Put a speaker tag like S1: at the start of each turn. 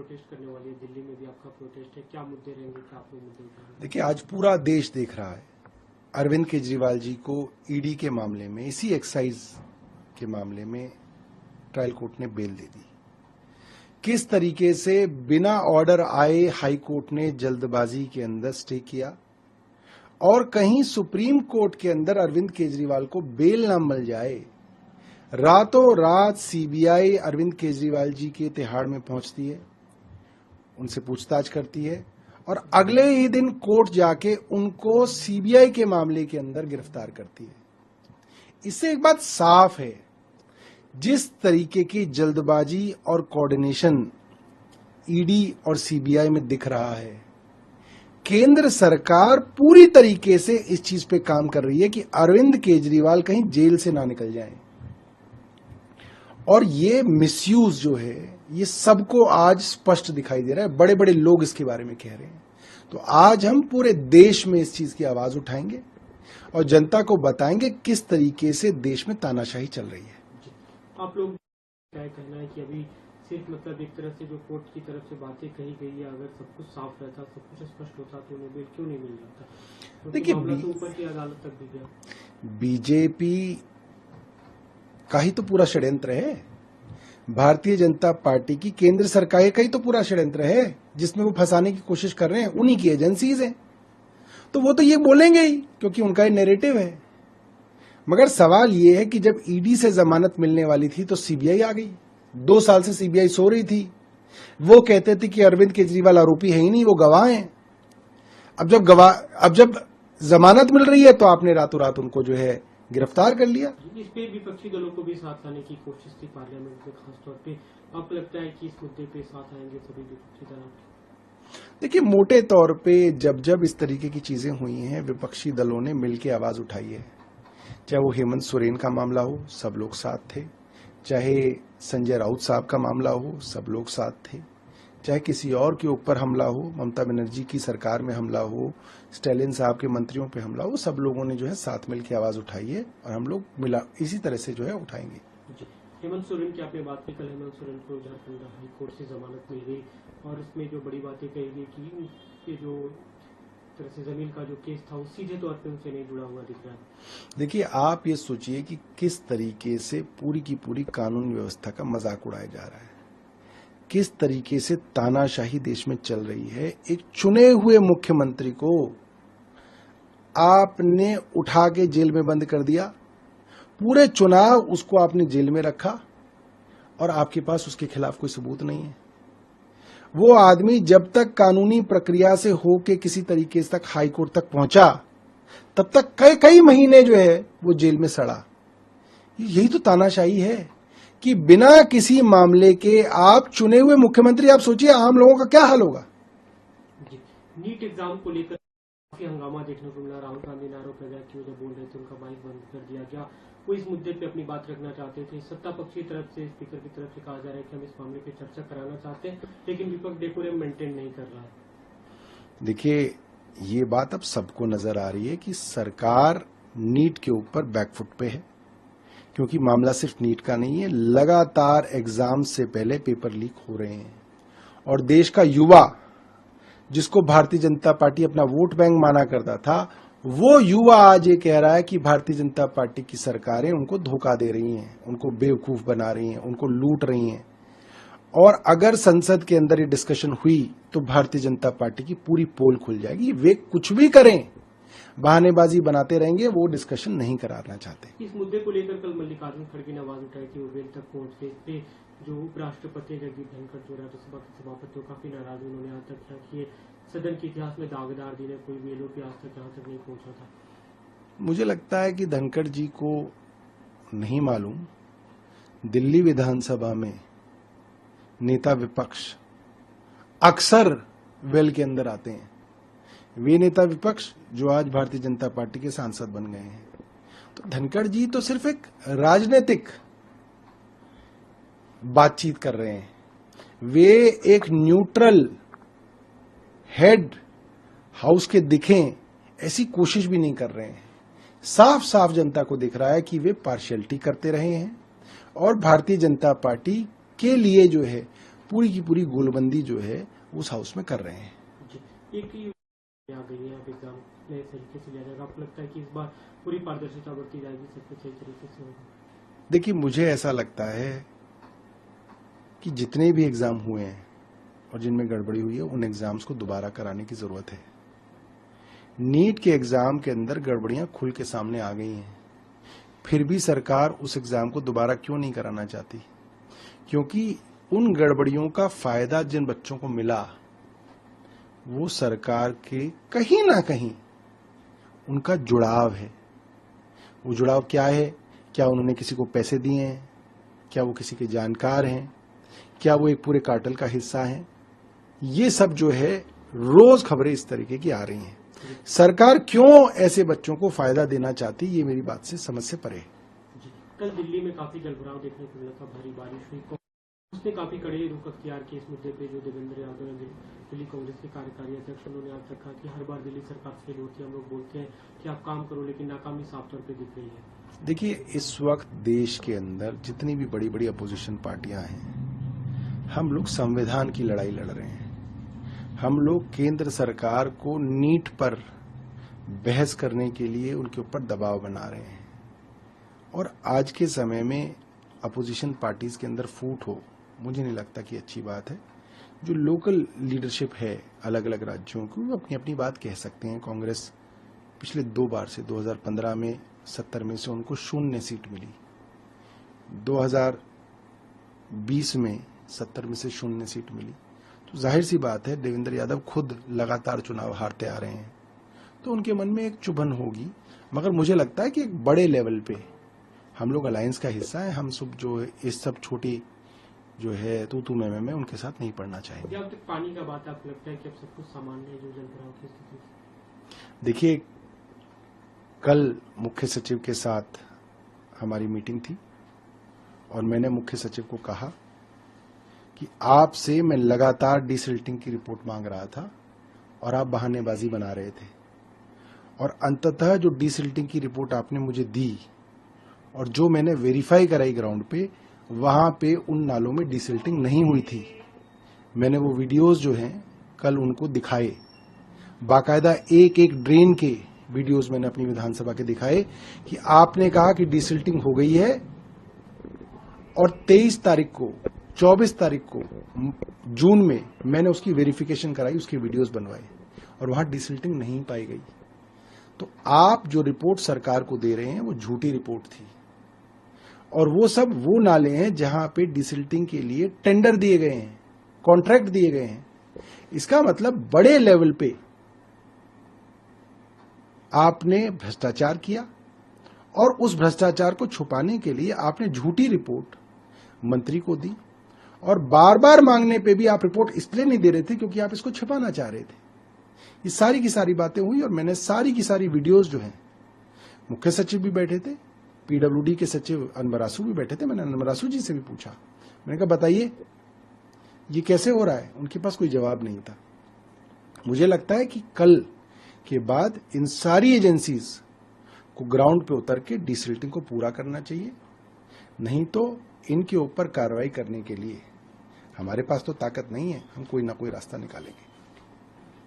S1: Protest करने वाली है, दिल्ली में भी आपका प्रोटेस्ट है, क्या मुद्दे रहेंगे, क्या आप लोग मुद्दे उठाएंगे?
S2: देखिए, आज पूरा देश देख रहा है अरविंद केजरीवाल जी को ईडी के मामले में, इसी एक्साइज के मामले में ट्रायल कोर्ट ने बेल दे दी। किस तरीके से बिना ऑर्डर आए हाई कोर्ट ने जल्दबाजी के अंदर स्टे किया और कहीं सुप्रीम कोर्ट के अंदर अरविंद केजरीवाल को बेल न मिल जाए, रातों रात सीबीआई अरविंद केजरीवाल जी के तिहाड़ में पहुंचती है, उनसे पूछताछ करती है और अगले ही दिन कोर्ट जाके उनको सीबीआई के मामले के अंदर गिरफ्तार करती है। इससे एक बात साफ है, जिस तरीके की जल्दबाजी और कोऑर्डिनेशन ईडी और सीबीआई में दिख रहा है, केंद्र सरकार पूरी तरीके से इस चीज पे काम कर रही है कि अरविंद केजरीवाल कहीं जेल से ना निकल जाएं। और ये मिसयूज जो है, ये सबको आज स्पष्ट दिखाई दे रहा है, बड़े बड़े लोग इसके बारे में कह रहे हैं। तो आज हम पूरे देश में इस चीज की आवाज उठाएंगे और जनता को बताएंगे किस तरीके से देश में तानाशाही चल रही है।
S1: आप लोग क्या कहना है कि अभी सिर्फ मतलब एक तरह से जो कोर्ट की तरफ से बातें कही गई है, अगर सब कुछ साफ रहता, सब कुछ स्पष्ट होता तो उन्हें बेल क्यों नहीं मिल जाता?
S2: देखिए,
S1: तो ऊपर की अदालत तक भी गया।
S2: बीजेपी का ही तो पूरा षड्यंत्र है, भारतीय जनता पार्टी की केंद्र सरकार का ही तो पूरा षड्यंत्र है, जिसमें वो फंसाने की कोशिश कर रहे हैं, उन्हीं की एजेंसीज हैं। तो वो तो ये बोलेंगे ही, क्योंकि उनका ये नैरेटिव है। मगर सवाल ये है कि जब ईडी से जमानत मिलने वाली थी तो सीबीआई आ गई। 2 साल से सीबीआई सो रही थी। वो कहते थे कि अरविंद केजरीवाल आरोपी है ही नहीं, वो गवाह हैं। अब जब जमानत मिल रही है तो आपने रातों रात उनको जो है गिरफ्तार कर लिया।
S1: इस पे विपक्षी दलों को भी साथ लाने की कोशिश थी पार्लियामेंट में, खासतौर पे आपको लगता है कि इस मुद्दे पे साथ आएंगे सभी विपक्षी दल?
S2: देखिए, मोटे तौर पे जब इस तरीके की चीजें हुई हैं, विपक्षी दलों ने मिलकर आवाज उठाई है। चाहे वो हेमंत सोरेन का मामला हो, सब लोग साथ थे। चाहे संजय राउत साहब का मामला हो, सब लोग साथ थे। चाहे किसी और के ऊपर हमला हो, ममता बनर्जी की सरकार में हमला हो, स्टालिन साहब के मंत्रियों पे हमला हो, सब लोगों ने जो है साथ मिलकर आवाज उठाई है और हम लोग मिला इसी तरह से जो है उठाएंगे।
S1: हेमंत सोरेन की आपने बात की, कल हेमंत सोरेन को झारखंड हाई कोर्ट से जमानत मिल गई और उसमें जो बड़ी बातें कही गई कि ये जो तरह से जमीन का जो केस था वो सीधे तौर पे उनसे नहीं जुड़ा हुआ दिख रहा है।
S2: देखिए, आप ये सोचिए कि किस तरीके से पूरी की पूरी कानून व्यवस्था का मजाक उड़ाया जा रहा है, किस तरीके से तानाशाही देश में चल रही है। एक चुने हुए मुख्यमंत्री को आपने उठा के जेल में बंद कर दिया, पूरे चुनाव उसको आपने जेल में रखा और आपके पास उसके खिलाफ कोई सबूत नहीं है। वो आदमी जब तक कानूनी प्रक्रिया से होके किसी तरीके तक हाई कोर्ट तक पहुंचा, तब तक कई महीने जो है वो जेल में सड़ा। यही तो तानाशाही है कि बिना किसी मामले के आप चुने हुए मुख्यमंत्री, आप सोचिए आम लोगों का क्या हाल होगा।
S1: नीट एग्जाम को लेकर काफी हंगामा देखने को मिला। राहुल गांधी ने आरोप लगाया कि वो जब बोल रहे थे उनका माइक बंद कर दिया गया। वो इस मुद्दे पे अपनी बात रखना चाहते थे। सत्ता पक्ष की तरफ से, स्पीकर की तरफ से कहा जा रहा है कि हम इस मामले पे चर्चा कराना चाहते हैं, लेकिन विपक्ष डेकोरम मेंटेन नहीं कर रहा है।
S2: देखिए, ये बात अब सबको नजर आ रही है कि सरकार नीट के ऊपर बैकफुट पे है, क्योंकि मामला सिर्फ नीट का नहीं है। लगातार एग्जाम से पहले पेपर लीक हो रहे हैं और देश का युवा, जिसको भारतीय जनता पार्टी अपना वोट बैंक माना करता था, वो युवा आज ये कह रहा है कि भारतीय जनता पार्टी की सरकारें उनको धोखा दे रही हैं, उनको बेवकूफ बना रही हैं, उनको लूट रही हैं। और अगर संसद के अंदर ये डिस्कशन हुई तो भारतीय जनता पार्टी की पूरी पोल खुल जाएगी। वे कुछ भी करें, बहानेबाजी बनाते रहेंगे, वो डिस्कशन नहीं कराना चाहते।
S1: इस मुद्दे को लेकर कल मल्लिकार्जुन खड़गे ने आवाज उठाई कि वो बेल तक पहुंच गए। इस पे जो उपराष्ट्रपति जगदीप धनखड़ जो राज्यसभा के सभापति वो काफी नाराज, उन्होंने आज तक किया कि सदन के इतिहास में दागदार दिन है, कोई भी एलओपी आज तक यहाँ तक नहीं पहुंचा था।
S2: मुझे लगता है कि धनखड़ जी को नहीं मालूम, दिल्ली विधानसभा में नेता विपक्ष अक्सर वेल के अंदर आते हैं। वे नेता विपक्ष जो आज भारतीय जनता पार्टी के सांसद बन गए हैं। तो धनखड़ जी तो सिर्फ एक राजनीतिक बातचीत कर रहे हैं। वे एक न्यूट्रल हेड हाउस के दिखें ऐसी कोशिश भी नहीं कर रहे हैं। साफ साफ जनता को दिख रहा है कि वे पार्शियलिटी करते रहे हैं और भारतीय जनता पार्टी के लिए जो है पूरी की पूरी गोलबंदी जो है उस हाउस में कर रहे हैं।
S1: जी, एक ही आ गई है, अब एग्जाम नए तरीके से लिया जाएगा। आपको लगता है कि इस बार पूरी पारदर्शिता बरती जाएगी, सब कुछ सही तरीके से होगा?
S2: देखिए, मुझे ऐसा लगता है कि जितने भी एग्जाम हुए हैं और जिनमें गड़बड़ी हुई है उन एग्जाम्स को दोबारा कराने की जरूरत है। नीट के एग्जाम के अंदर गड़बड़ियां खुल के सामने आ गई हैं, फिर भी सरकार उस एग्जाम को दोबारा क्यों नहीं कराना चाहती? क्योंकि उन गड़बड़ियों का फायदा जिन बच्चों को मिला वो सरकार के कहीं ना कहीं उनका जुड़ाव है। वो जुड़ाव क्या है? क्या उन्होंने किसी को पैसे दिए हैं? क्या वो किसी के जानकार हैं? क्या वो एक पूरे कार्टेल का हिस्सा हैं? ये सब जो है रोज खबरें इस तरीके की आ रही हैं। सरकार क्यों ऐसे बच्चों को फायदा देना चाहती, ये मेरी बात से समझ से परे है।
S1: कल दिल्ली में काफी जलभराव देखने को मिला था, भारी बारिश हुई, उसने काफी कड़े रुख अख्तियार किए इस मुद्दे पे। जो देवेंद्र यादव ने, दिल्ली कांग्रेस के कार्यकारी अध्यक्ष, उन्होंने आज रखा कि हर बार दिल्ली सरकार फेल होती है, हम लोग बोलते हैं कि आप काम करो, लेकिन नाकामी साफ तौर पे दिख रही है।
S2: देखिए, इस वक्त देश के अंदर जितनी भी बड़ी बड़ी अपोजिशन पार्टियां हैं, हम लोग संविधान की लड़ाई लड़ रहे हैं। हम लोग केंद्र सरकार को नीट पर बहस करने के लिए उनके ऊपर दबाव बना रहे हैं। और आज के समय में अपोजिशन पार्टीज के अंदर फूट हो, मुझे नहीं लगता कि अच्छी बात है। जो लोकल लीडरशिप है अलग अलग राज्यों की, वो अपनी अपनी बात कह सकते हैं। कांग्रेस पिछले 2 बार से 2015 में 70 में से उनको 0 सीट मिली, 2020 में 70 में से 0 सीट मिली। तो जाहिर सी बात है, देवेंद्र यादव खुद लगातार चुनाव हारते आ रहे हैं, तो उनके मन में एक चुभन होगी। मगर मुझे लगता है कि एक बड़े लेवल पे हम लोग अलायंस का हिस्सा है। हम सब जो है इस सब छोटी जो है तू में उनके साथ नहीं पड़ना चाहेंगे।
S1: अब तक पानी का बात, आपको लगता है कि अब सब कुछ सामान्य है जो जलभराव की स्थिति?
S2: देखिए, कल मुख्य सचिव के साथ हमारी मीटिंग थी और मैंने मुख्य सचिव को कहा कि आपसे मैं लगातार डिसिल्टिंग की रिपोर्ट मांग रहा था और आप बहानेबाजी बना रहे थे, और अंततः जो डिसिल्टिंग की रिपोर्ट आपने मुझे दी और जो मैंने वेरीफाई कराई ग्राउंड पे, वहां पे उन नालों में डिसिल्टिंग नहीं हुई थी। मैंने वो वीडियोस जो हैं कल उनको दिखाए, बाकायदा एक एक ड्रेन के वीडियोस मैंने अपनी विधानसभा के दिखाए कि आपने कहा कि डिसिल्टिंग हो गई है, और 23 तारीख को 24 तारीख को जून में मैंने उसकी वेरिफिकेशन कराई, उसकी वीडियोस बनवाए और वहां डिसिल्टिंग नहीं पाई गई। तो आप जो रिपोर्ट सरकार को दे रहे हैं वो झूठी रिपोर्ट थी, और वो सब वो नाले हैं जहां पे डिसिल्टिंग के लिए टेंडर दिए गए हैं, कॉन्ट्रैक्ट दिए गए हैं। इसका मतलब बड़े लेवल पे आपने भ्रष्टाचार किया, और उस भ्रष्टाचार को छुपाने के लिए आपने झूठी रिपोर्ट मंत्री को दी, और बार बार मांगने पे भी आप रिपोर्ट इसलिए नहीं दे रहे थे क्योंकि आप इसको छिपाना चाह रहे थे। ये सारी की सारी बातें हुई, और मैंने सारी की सारी वीडियोस जो हैं, मुख्य सचिव भी बैठे थे, पीडब्ल्यूडी के सचिव अनबरासू भी बैठे थे, मैंने अनबरासू जी से भी पूछा, मैंने कहा बताइए ये कैसे हो रहा है? उनके पास कोई जवाब नहीं था। मुझे लगता है कि कल के बाद इन सारी एजेंसीज को ग्राउंड पे उतर के डिसिल्टिंग को पूरा करना चाहिए, नहीं तो इनके ऊपर कार्रवाई करने के लिए हमारे पास तो ताकत नहीं है, हम कोई ना कोई रास्ता निकालेंगे।